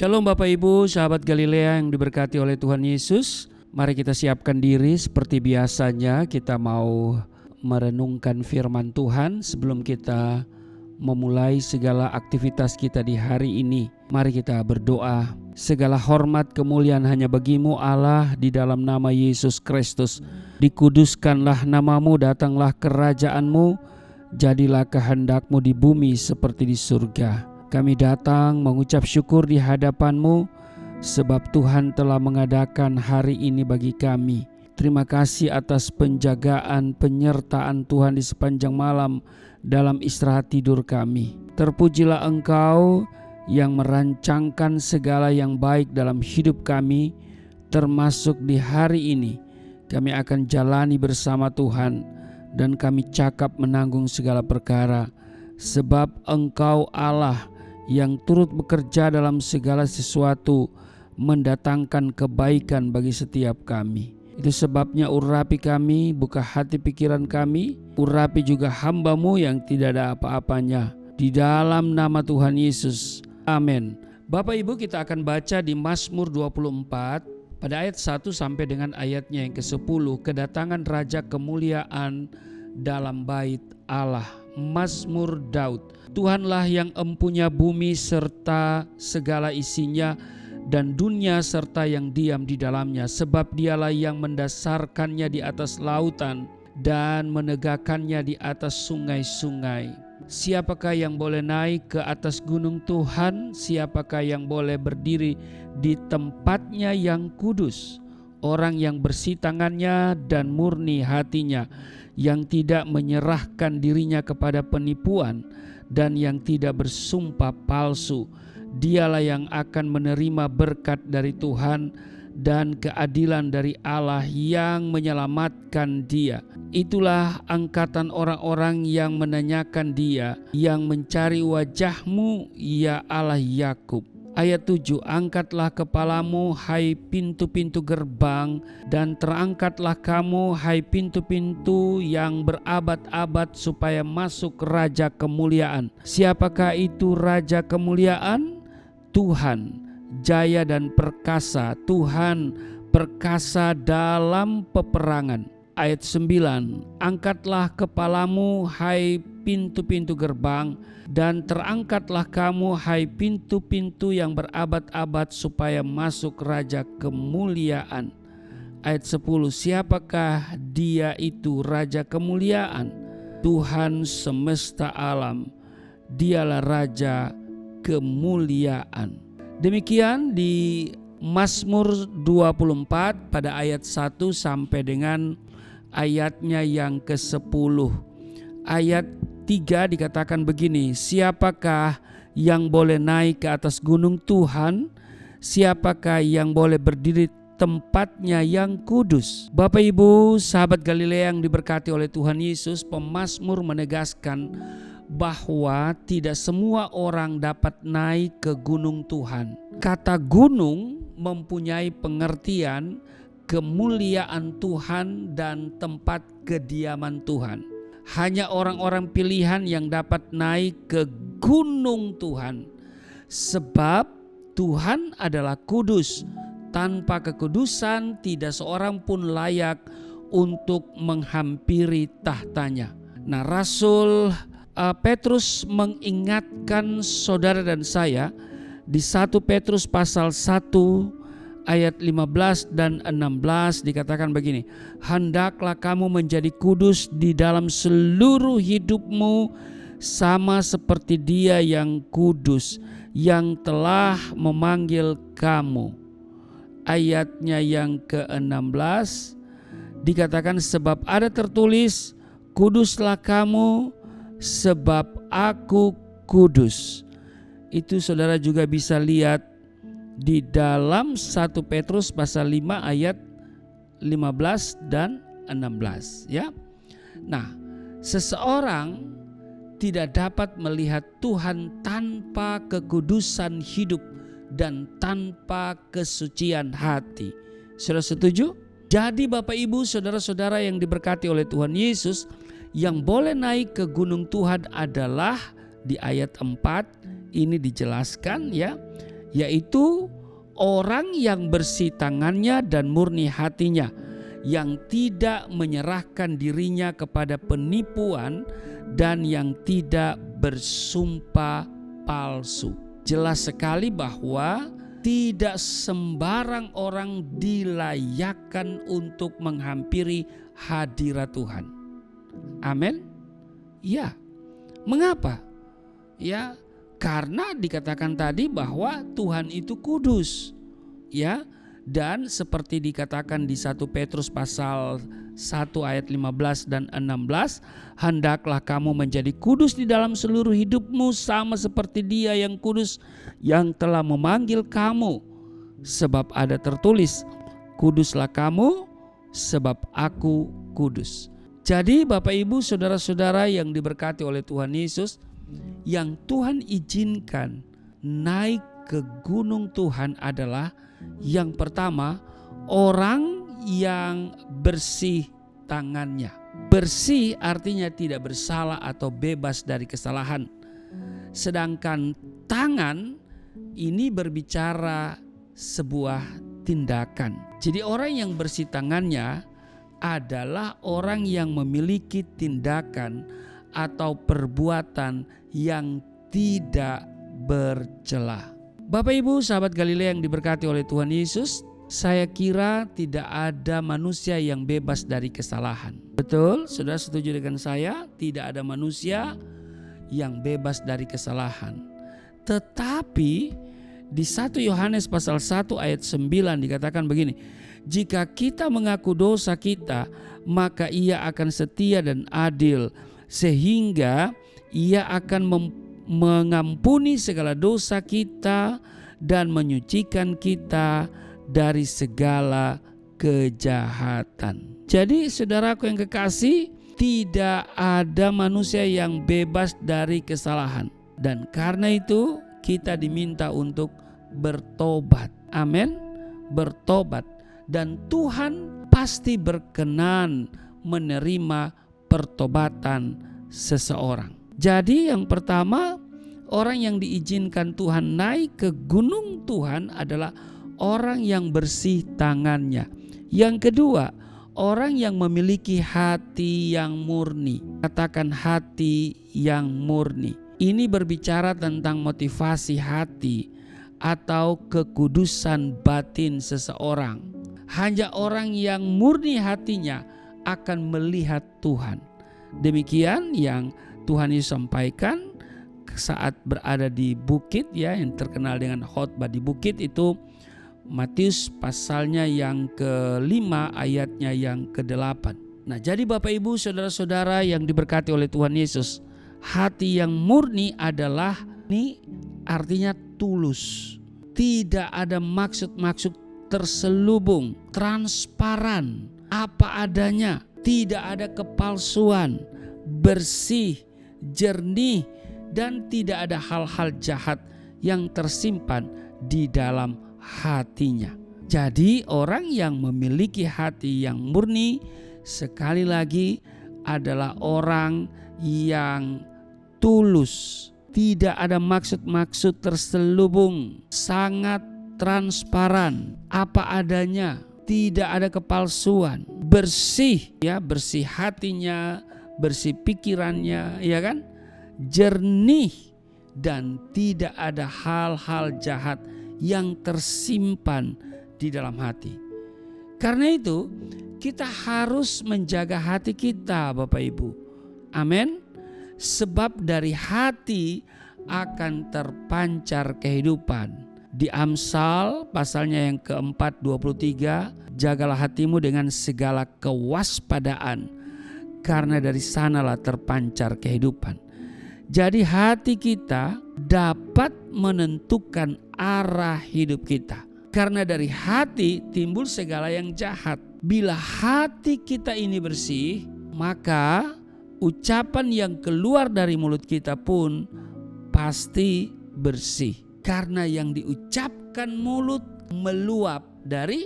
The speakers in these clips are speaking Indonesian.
Shalom Bapak Ibu, sahabat Galilea yang diberkati oleh Tuhan Yesus. Mari kita siapkan diri seperti biasanya, kita mau merenungkan firman Tuhan sebelum kita memulai segala aktivitas kita di hari ini. Mari kita berdoa. Segala hormat kemuliaan hanya bagimu Allah, di dalam nama Yesus Kristus. Dikuduskanlah namamu, datanglah kerajaanmu, jadilah kehendakmu di bumi seperti di surga. Kami datang mengucap syukur di hadapan-Mu sebab Tuhan telah mengadakan hari ini bagi kami. Terima kasih atas penjagaan, penyertaan Tuhan di sepanjang malam dalam istirahat tidur kami. Terpujilah Engkau yang merancangkan segala yang baik dalam hidup kami, termasuk di hari ini. Kami akan jalani bersama Tuhan dan kami cakap menanggung segala perkara, sebab Engkau Allah yang turut bekerja dalam segala sesuatu, mendatangkan kebaikan bagi setiap kami. Itu sebabnya urapi kami, buka hati pikiran kami, urapi juga hamba-Mu yang tidak ada apa-apanya. Di dalam nama Tuhan Yesus, amin. Bapak Ibu, kita akan baca di Mazmur 24 pada ayat 1 sampai dengan ayatnya yang ke-10. Kedatangan Raja Kemuliaan dalam bait Allah. Mazmur Daud. Tuhanlah yang empunya bumi serta segala isinya, dan dunia serta yang diam di dalamnya. Sebab Dialah yang mendasarkannya di atas lautan dan menegakkannya di atas sungai-sungai. Siapakah yang boleh naik ke atas gunung Tuhan? Siapakah yang boleh berdiri di tempatnya yang kudus? Orang yang bersih tangannya dan murni hatinya, yang tidak menyerahkan dirinya kepada penipuan dan yang tidak bersumpah palsu. Dialah yang akan menerima berkat dari Tuhan dan keadilan dari Allah yang menyelamatkan dia. Itulah angkatan orang-orang yang menanyakan dia, yang mencari wajah-Mu, ya Allah Yakub. Ayat 7, angkatlah kepalamu hai pintu-pintu gerbang, dan terangkatlah kamu hai pintu-pintu yang berabad-abad, supaya masuk Raja Kemuliaan. Siapakah itu Raja Kemuliaan? Tuhan, jaya dan perkasa, Tuhan perkasa dalam peperangan. Ayat 9, angkatlah kepalamu hai pintu-pintu gerbang, dan terangkatlah kamu hai pintu-pintu yang berabad-abad, supaya masuk Raja Kemuliaan. Ayat 10, siapakah dia itu Raja Kemuliaan? Tuhan semesta alam, Dialah Raja Kemuliaan. Demikian di Mazmur 24 pada ayat 1 sampai dengan ayatnya yang ke-10. Ayat 3 dikatakan begini, siapakah yang boleh naik ke atas gunung Tuhan? Siapakah yang boleh berdiri tempatnya yang kudus? Bapak Ibu, sahabat Galilea yang diberkati oleh Tuhan Yesus, pemazmur menegaskan bahwa tidak semua orang dapat naik ke gunung Tuhan. Kata gunung mempunyai pengertian kemuliaan Tuhan dan tempat kediaman Tuhan. Hanya orang-orang pilihan yang dapat naik ke gunung Tuhan, sebab Tuhan adalah kudus. Tanpa kekudusan tidak seorang pun layak untuk menghampiri tahtanya. Nah, Rasul Petrus mengingatkan saudara dan saya di 1 Petrus pasal 1 ayat 15 dan 16 dikatakan begini, hendaklah kamu menjadi kudus di dalam seluruh hidupmu, sama seperti Dia yang kudus, yang telah memanggil kamu. Ayatnya yang ke-16 dikatakan, sebab ada tertulis, kuduslah kamu sebab aku kudus. Itu saudara juga bisa lihat di dalam 1 Petrus pasal 5 ayat 15 dan 16 ya. Nah, seseorang tidak dapat melihat Tuhan tanpa kekudusan hidup dan tanpa kesucian hati. Saudara setuju? Jadi Bapak Ibu, saudara-saudara yang diberkati oleh Tuhan Yesus, yang boleh naik ke gunung Tuhan adalah di ayat 4 ini dijelaskan ya, yaitu orang yang bersih tangannya dan murni hatinya, yang tidak menyerahkan dirinya kepada penipuan dan yang tidak bersumpah palsu. Jelas sekali bahwa tidak sembarang orang dilayakkan untuk menghampiri hadirat Tuhan. Amin. Ya. Mengapa? Ya, karena dikatakan tadi bahwa Tuhan itu kudus. Ya. Dan seperti dikatakan di 1 Petrus pasal 1 ayat 15 dan 16, hendaklah kamu menjadi kudus di dalam seluruh hidupmu sama seperti Dia yang kudus yang telah memanggil kamu. Sebab ada tertulis, kuduslah kamu sebab aku kudus. Jadi Bapak Ibu saudara-saudara yang diberkati oleh Tuhan Yesus, yang Tuhan izinkan naik ke gunung Tuhan adalah yang pertama, orang yang bersih tangannya. Bersih artinya tidak bersalah atau bebas dari kesalahan. Sedangkan tangan ini berbicara sebuah tindakan. Jadi orang yang bersih tangannya adalah orang yang memiliki tindakan atau perbuatan yang tidak bercela. Bapak Ibu sahabat Galilea yang diberkati oleh Tuhan Yesus, saya kira tidak ada manusia yang bebas dari kesalahan. Betul, saudara setuju dengan saya? Tidak ada manusia yang bebas dari kesalahan. Tetapi di 1 Yohanes pasal 1 ayat 9 dikatakan begini, jika kita mengaku dosa kita, maka Ia akan setia dan adil, sehingga Ia akan mengampuni segala dosa kita dan menyucikan kita dari segala kejahatan. Jadi saudaraku yang kekasih, tidak ada manusia yang bebas dari kesalahan. Dan karena itu kita diminta untuk bertobat. Amin. Bertobat. Dan Tuhan pasti berkenan menerima pertobatan seseorang. Jadi yang pertama, orang yang diizinkan Tuhan naik ke gunung Tuhan adalah orang yang bersih tangannya. Yang kedua, orang yang memiliki hati yang murni. Katakan hati yang murni. Ini berbicara tentang motivasi hati atau kekudusan batin seseorang. Hanya orang yang murni hatinya akan melihat Tuhan. Demikian yang Tuhan Yesus sampaikan saat berada di bukit, ya, yang terkenal dengan khotbah di bukit itu Matius pasalnya yang ke-5 ayatnya yang ke-8. Nah, jadi Bapak Ibu saudara-saudara yang diberkati oleh Tuhan Yesus, hati yang murni adalah, ini artinya tulus. Tidak ada maksud-maksud terselubung, transparan, apa adanya, tidak ada kepalsuan, bersih, jernih, dan tidak ada hal-hal jahat yang tersimpan di dalam hatinya. Jadi orang yang memiliki hati yang murni sekali lagi adalah orang yang tulus, tidak ada maksud-maksud terselubung, sangat transparan, apa adanya, tidak ada kepalsuan, bersih, ya, bersih hatinya, bersih pikirannya, ya kan, jernih, dan tidak ada hal-hal jahat yang tersimpan di dalam hati. Karena itu kita harus menjaga hati kita, Bapak Ibu. Amin. Sebab dari hati akan terpancar kehidupan. Di Amsal pasalnya yang keempat 23, jagalah hatimu dengan segala kewaspadaan, karena dari sanalah terpancar kehidupan. Jadi hati kita dapat menentukan arah hidup kita. Karena dari hati timbul segala yang jahat. Bila hati kita ini bersih, maka ucapan yang keluar dari mulut kita pun pasti bersih. Karena yang diucapkan mulut meluap dari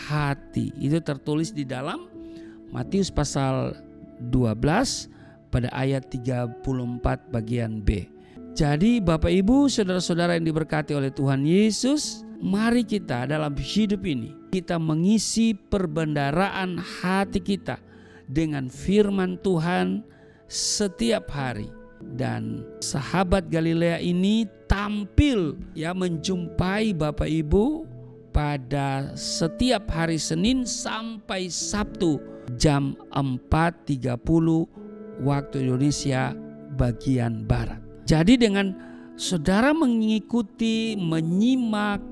hati. Itu tertulis di dalam Matius pasal 12 pada ayat 34 bagian B. Jadi Bapak Ibu, saudara-saudara yang diberkati oleh Tuhan Yesus, mari kita dalam hidup ini kita mengisi perbendaharaan hati kita dengan firman Tuhan setiap hari. Dan sahabat Galilea ini tampil menjumpai Bapak Ibu pada setiap hari Senin sampai Sabtu jam 4.30 waktu Indonesia bagian Barat. Jadi dengan saudara mengikuti, menyimak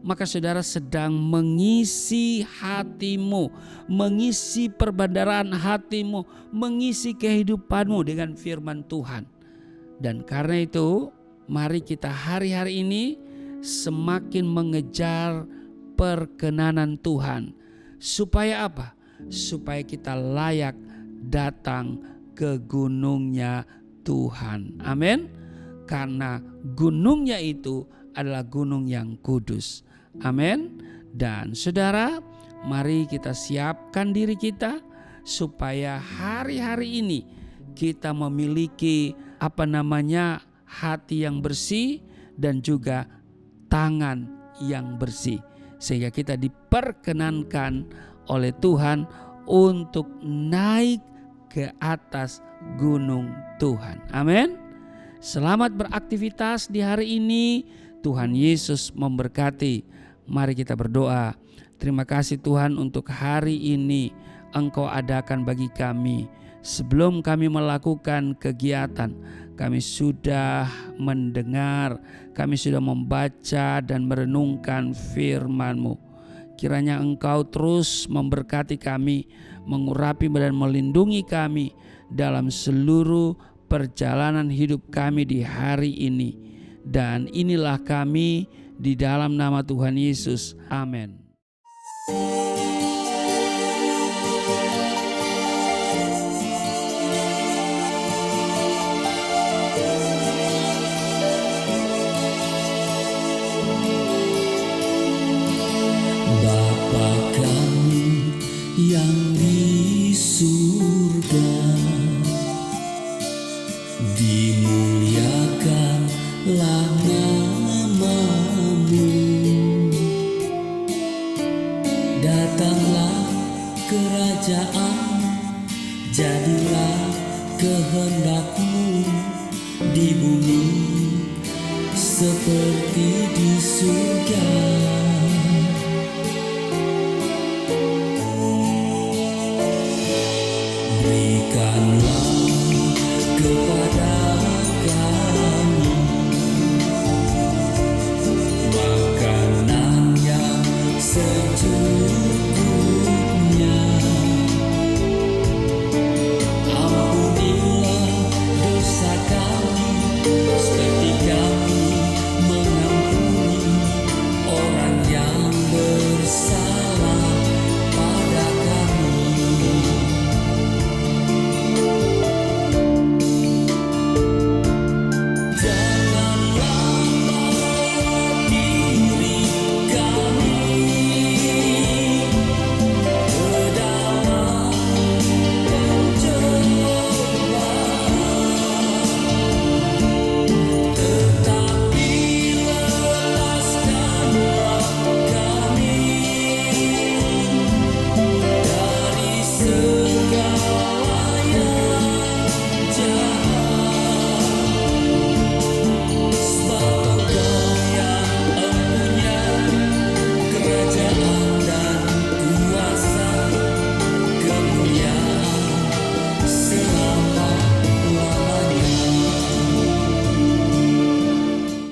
maka saudara sedang mengisi hatimu, mengisi perbendaharaan hatimu, mengisi kehidupanmu dengan firman Tuhan. Dan karena itu mari kita hari-hari ini semakin mengejar perkenanan Tuhan. Supaya apa? Supaya kita layak datang ke gunungnya Tuhan. Amin. Karena gunungnya itu adalah gunung yang kudus. Amin. Dan saudara, mari kita siapkan diri kita supaya hari-hari ini kita memiliki hati yang bersih dan juga tangan yang bersih, sehingga kita diperkenankan oleh Tuhan untuk naik ke atas gunung Tuhan. Amin. Selamat beraktivitas di hari ini. Tuhan Yesus memberkati. Mari kita berdoa. Terima kasih Tuhan untuk hari ini Engkau adakan bagi kami. Sebelum kami melakukan kegiatan, kami sudah mendengar, kami sudah membaca dan merenungkan firman-Mu. Kiranya Engkau terus memberkati kami, mengurapi dan melindungi kami dalam seluruh perjalanan hidup kami di hari ini. Dan inilah kami di dalam nama Tuhan Yesus. Amin. Bapa kami yang di surga, dimuliakanlah nama-Mu. Datanglah kerajaan, jadilah kehendak-Mu di bumi seperti di surga.